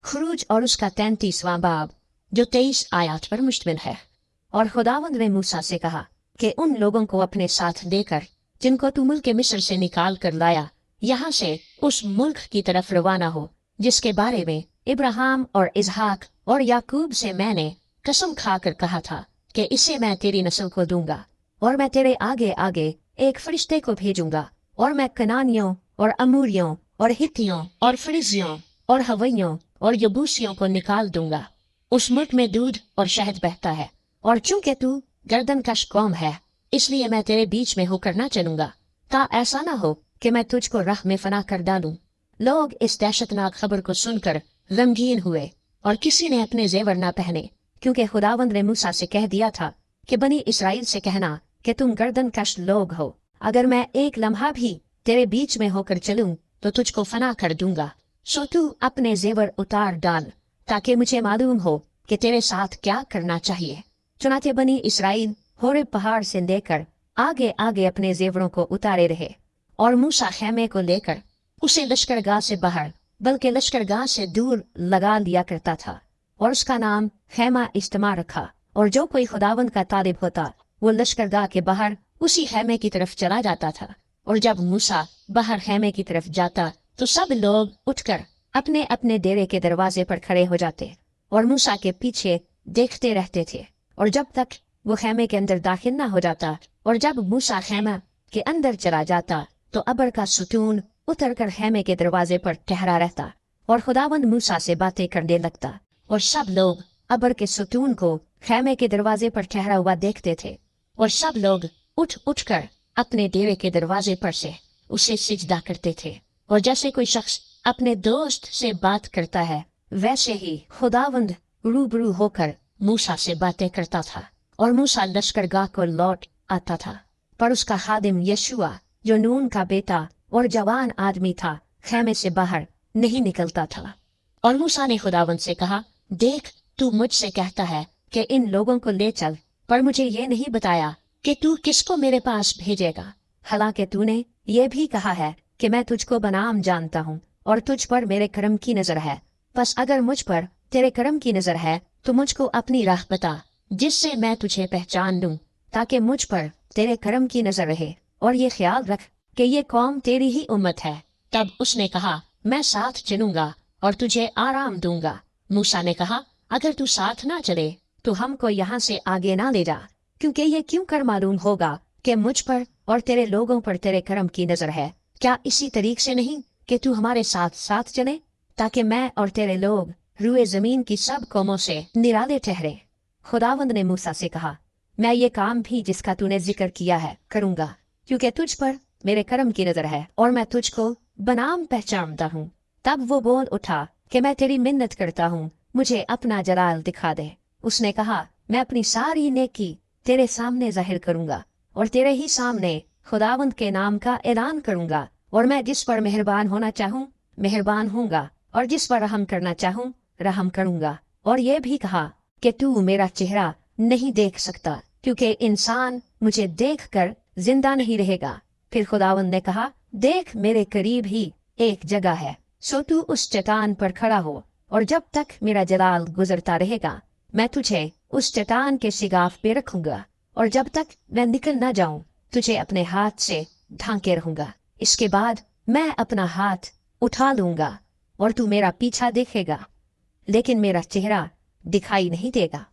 खुरूज और उसका 33वां बाब जो 23 आयत पर मुश्तमिल है। और खुदावंद ने मूसा से कहा कि उन लोगों को अपने साथ देकर जिनको तू मुल्क मिस्र से निकाल कर लाया, यहाँ से उस मुल्क की तरफ रवाना हो जिसके बारे में इब्राहिम और इसहाक और याकूब से मैंने कसम खाकर कहा था कि इसे मैं तेरी नस्ल को दूंगा। और मैं तेरे आगे आगे एक फरिश्ते को भेजूंगा, और मैं कनानियों और अमूरियों और हित्तियों और फरिजियों और हवैयों और यबूसियों को निकाल दूंगा। उस मुल्क में दूध और शहद बहता है। और चूंकि तू गर्दन कश कौम है, इसलिए मैं तेरे बीच में होकर न चलूंगा, ता ऐसा न हो कि मैं तुझको राह में फना कर डालूं। लोग इस दहशतनाक खबर को सुनकर गमगीन हुए और किसी ने अपने जेवर न पहने, क्योंकि खुदावंद ने मूसा से कह दिया था कि बनी इसराइल से कहना कि तुम गर्दन कश लोग हो। अगर मैं एक लम्हा भी तेरे बीच में होकर चलूं तो तुझको फना कर दूंगा। सो तू अपने जेवर उतार डाल, ताकि मुझे मालूम हो कि तेरे साथ क्या करना चाहिए। चुनाचे बनी इसराइल होरेब पहाड़ से लेकर आगे आगे अपने जेवरों को उतारे रहे, और मूसा खैमे को लेकर उसे लश्करगाह से बाहर बल्कि लश्करगाह से दूर लगा लिया करता था, और उसका नाम खैमा इज्तिमा रखा। और जो कोई खुदावंद का तालिब होता वो लश्करगाह के बाहर उसी खैमे की तरफ चला जाता था। और जब मूसा बाहर खैमे की तरफ जाता तो सब लोग उठकर अपने अपने डेरे के दरवाजे पर खड़े हो जाते और मूसा के पीछे देखते रहते थे, और जब तक वो खैमे के अंदर दाखिल न हो जाता। और जब मूसा खैमा के अंदर चला जाता तो अबर का सुतून उतर कर खैमे के दरवाजे पर ठहरा रहता, और खुदावंद मूसा से बातें करने लगता, और सब लोग अबर के सुतून को खैमे के दरवाजे पर ठहरा हुआ देखते थे। और सब लोग उठ उठकर अपने डेरे के दरवाजे पर से उसे सिजदा करते थे। और जैसे कोई शख्स अपने दोस्त से बात करता है, वैसे ही खुदावंद रूबरू होकर मूसा से बातें करता था। और मूसा लश्करगाह को लौट आता था, पर उसका खादिम यशुआ जो नून का बेटा और जवान आदमी था, खैमे से बाहर नहीं निकलता था। और मूसा ने खुदावंद से कहा, देख, तू मुझसे कहता है कि इन लोगों को ले चल, पर मुझे ये नहीं बताया कि तू किसको मेरे पास भेजेगा। हालांकि तूने ये भी कहा है कि मैं तुझको बनाम जानता हूँ और तुझ पर मेरे करम की नजर है। बस अगर मुझ पर तेरे करम की नजर है तो मुझको अपनी राह बता, जिससे मैं तुझे पहचान लूं, ताकि मुझ पर तेरे करम की नजर रहे। और ये ख्याल रख कि ये कौम तेरी ही उम्मत है। तब उसने कहा, मैं साथ चलूंगा और तुझे आराम दूंगा। मूसा ने कहा, अगर तू साथ ना चले तो हमको यहाँ से आगे ना ले जा, क्योंकि ये क्यों कर मालूम होगा कि मुझ पर और तेरे लोगों पर तेरे करम की नजर है। क्या इसी तरीके से नहीं कि तू हमारे साथ साथ चले, ताकि मैं और तेरे लोग रुए जमीन की सब कौमों से निराले ठहरे। खुदावंद ने मूसा से कहा, मैं ये काम भी जिसका तूने जिक्र किया है करूंगा, क्योंकि तुझ पर मेरे करम की नजर है और मैं तुझको बनाम पहचानता हूँ। तब वो बोल उठा कि मैं तेरी मिन्नत करता हूँ, मुझे अपना जलाल दिखा दे। उसने कहा, मैं अपनी सारी नेकी तेरे सामने जाहिर करूंगा और तेरे ही सामने खुदावंद के नाम का ऐलान करूंगा। और मैं जिस पर मेहरबान होना चाहूँ मेहरबान होऊंगा, और जिस पर रहम करना चाहूँ रहम करूंगा। और ये भी कहा कि तू मेरा चेहरा नहीं देख सकता, क्योंकि इंसान मुझे देखकर जिंदा नहीं रहेगा। फिर खुदावंद ने कहा, देख, मेरे करीब ही एक जगह है, सो तू उस चट्टान पर खड़ा हो, और जब तक मेरा जलाल गुजरता रहेगा मैं तुझे उस चट्टान के शिगाफ पे रखूंगा, और जब तक मैं निकल न जाऊं तुझे अपने हाथ से ढांके रहूंगा। इसके बाद मैं अपना हाथ उठा लूंगा और तू मेरा पीछा देखेगा, लेकिन मेरा चेहरा दिखाई नहीं देगा।